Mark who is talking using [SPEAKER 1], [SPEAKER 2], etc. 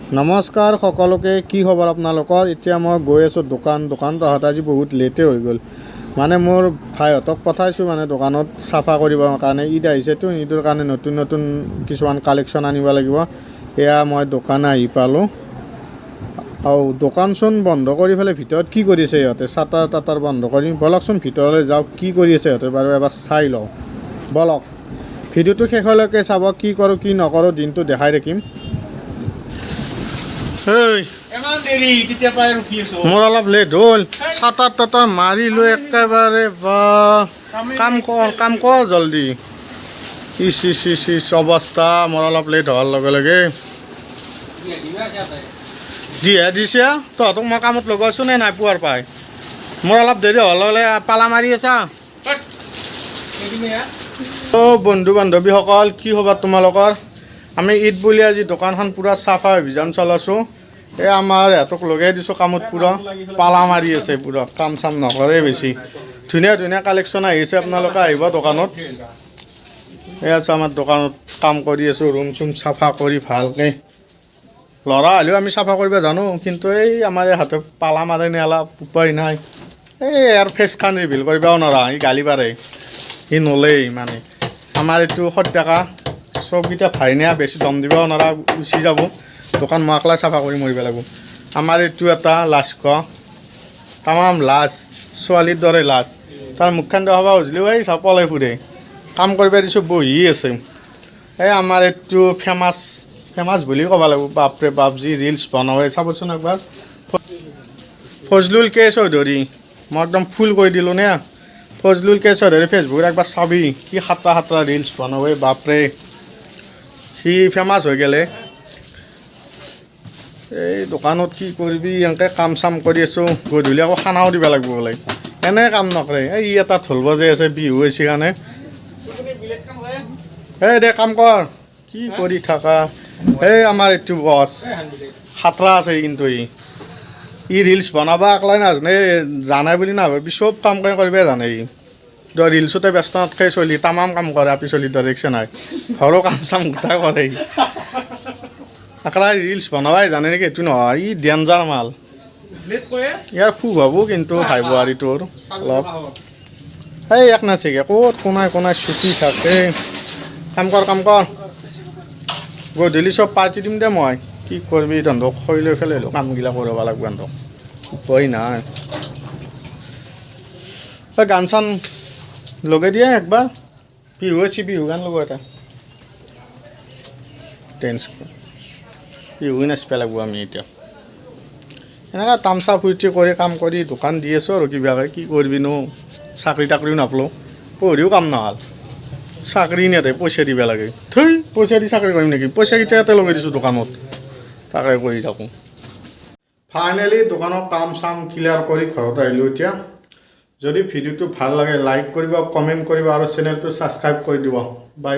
[SPEAKER 1] নমস্কাৰ সকলোকে কি খবৰ আপোনালোকৰ এতিয়া মই গৈ আছোঁ দোকানত অহাত আজি বহুত লেটে হৈ গ'ল মানে মোৰ ভাইহঁতক পঠাইছোঁ মানে দোকানত চাফা কৰিবৰ কাৰণে ঈদ আহিছেতো ঈদৰ কাৰণে নতুন কিছুমান কালেকশ্যন আনিব লাগিব এয়া মই দোকান আহি পালোঁ আৰু দোকানচোন বন্ধ কৰি ফেলে ভিতৰত কি কৰিছে ইহঁতে চাটাৰ বন্ধ কৰি বলকচোন ভিতৰলৈ যাওক কি কৰি আছে ইহঁতে বাৰু এবাৰ চাই লওঁ বলক ভিডিঅ'টো শেষলৈকে চাব কি কৰোঁ কি নকৰোঁ দিনটো দেখাই থাকিম মোৰ অলপ লেট হ'ল চাটাৰ মাৰিলোঁ একেবাৰে বা কাম কৰ জলদি ইচ অৱস্থা মোৰ অলপ লেট হোৱাৰ লগে লগে যিহে দিছে তহঁতক মই কামত লগাইছোঁ নে নাই পোৱাৰ পাই মোৰ অলপ দেৰি হোৱাৰ লগে লগে পালা মাৰি আছা অ' বন্ধু বান্ধৱীসকল কি খবৰ তোমালোকৰ আমি ঈদ বুলি আজি দোকানখন পূৰা চাফা অভিযান চলাইছোঁ এই আমাৰ ইহঁতক লগাই দিছোঁ কামত পূৰা পালা মাৰি আছে পূৰা কাম চাম নকৰে বেছি ধুনীয়া কালেকশ্যন আহিছে আপোনালোকে আহিব দোকানত এই আছোঁ আমাৰ দোকানত কাম কৰি আছোঁ ৰুম চুম চাফা কৰি ভালকৈ ল'ৰা হ'লেও আমি চাফা কৰিব জানো কিন্তু এই আমাৰ এই হাতত পালা মাৰে নে অলপ উপায় নাই এই ইয়াৰ ফেচখান ৰিভিল কৰিবও নোৱাৰা সি গালি পাৰে সি নলেই মানে আমাৰ এইটো সত্যাকা চবকেইটা ভাইনা বেছি দম দিবও নোৱাৰা গুচি যাব দোকান মই একলাই চাফা কৰি মৰিব লাগিব আমাৰ এইটো এটা লাস্ক তামাম লাজ ছোৱালীৰ দৰে লাজ তাৰ মুখখন দেখাব খুজিলেও এই চাপলাই ফুৰে কাম কৰিব দিছোঁ বহি আছে এই আমাৰ এইটো ফেমাছ বুলি ক'ব লাগিব বাপৰে বাপ যি ৰিলছ বনায় চাবচোন একবাৰ ফজলুল কে চৌধুৰী মই একদম ফুল কৰি দিলোঁ নে ফজলুল কে চৌধুৰী ফেচবুকত একবাৰ চাবি কি খাতৰা ৰিলছ বনায় বাপৰে সি ফেমাছ হৈ গ'লে এই দোকানত কি কৰিবি এনেকৈ কাম চাম কৰি আছোঁ গধূলি আকৌ খানাও দিব লাগিব বোলে এনে কাম নকৰে এই এটা ঢোল বজাই আছে বিহু হৈছে কাৰণে এই দে কাম কৰ কি কৰি থাকা এই আমাৰ এইটো বছ খাতৰা আছে কিন্তু ই ৰিলছ বনাব একলাই নাজানে জানাই বুলি নাভাবি চব কাম কৰিবই জানে ই ৰিলছতে ব্যস্ত নাথাকে চলি তামাম কাম কৰে আপি চলি দেখিছে নাই ঘৰৰ কাম চাম গোটাই কৰে একলাই ৰিলছ বনাবাই জানে নেকি এইটো নহয় ই ডেঞ্জাৰ মাল ইয়াৰ ফু ভাবোঁ কিন্তু ভাই বোৱাৰীটোৰ অলপ এই এক নাচিকে ক'ত কোনাই চুটি থাকে কাম কৰ গধূলি চব পাৰ্টি দিম দে মই কি কৰিবি তহঁতক খৈ লৈ পেলাই কামগিলা কৰিব লাগিব তহঁতক উপায় নাই তই গান চান লগাই দিয়ে একবাৰ বিহু গান লগোৱা এটা বিহু নাচিব লাগিব আমি এতিয়া এনেকৈ তামচা ফূৰ্তি কৰি কাম কৰি দোকান দি আছোঁ আৰু কিবাকৈ কি কৰিবিনো চাকৰি তাকৰিও নাপালোঁ পঢ়িও কাম নহ'ল চাকৰি নিয়াতে পইচা দিব লাগে পইচা দি চাকৰি কৰিম নেকি পইচাকেইটা ইয়াতে লগাই দিছোঁ দোকানত তাকে কৰি থাকোঁ ফাইনেলি দোকানৰ কাম চাম ক্লিয়াৰ কৰি ঘৰত আহিলোঁ এতিয়া যদি ভিডিঅ'টো ভাল লাগে লাইক কৰিব কমেণ্ট কৰিব আৰু চেনেলটো ছাবস্ক্ৰাইব কৰি দিব বাই